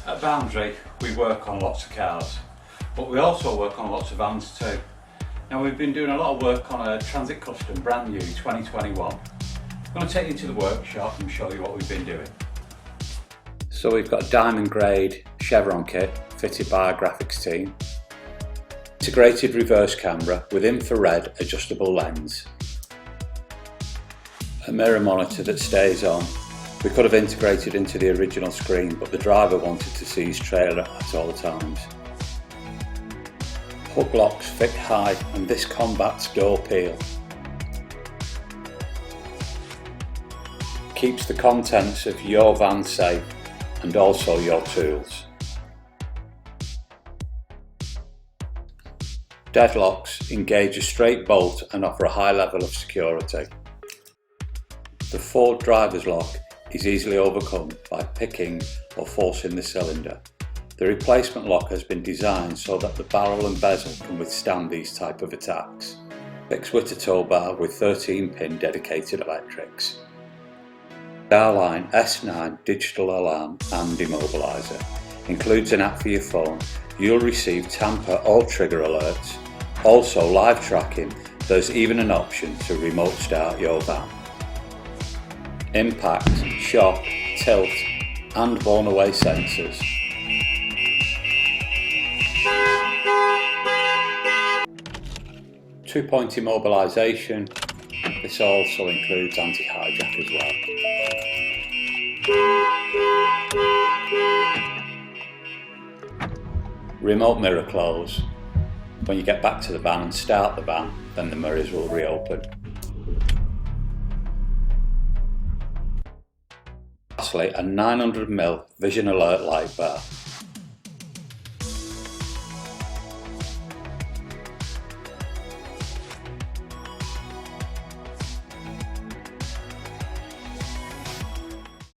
At Boundary we work on lots of cars, but we also work on lots of vans too. Now we've been doing a lot of work on a Transit Custom brand new 2021. I'm going to take you to the workshop and show you what we've been doing. So we've got a diamond grade Chevron kit fitted by our graphics team, integrated reverse camera with infrared adjustable lens, a mirror monitor that stays on. We could have integrated into the original screen, but the driver wanted to see his trailer at all times. Hook locks fit high, and this combats door peel. Keeps the contents of your van safe and also your tools. Deadlocks engage a straight bolt and offer a high level of security. The Ford driver's lock is easily overcome by picking or forcing the cylinder. The replacement lock has been designed so that the barrel and bezel can withstand these type of attacks. Fix Witter Towbar with 13-pin dedicated electrics. Starline S9 Digital Alarm and Immobiliser. Includes an app for your phone. You'll receive Tamper all trigger alerts. Also live tracking. There's even an option to remote start your van. Impact, shock, tilt and blown away sensors. Two-point immobilisation. This also includes anti-hijack as well. Remote mirror close. When you get back to the van and start the van, then the mirrors will reopen. Lastly, a 900mm vision alert light bar.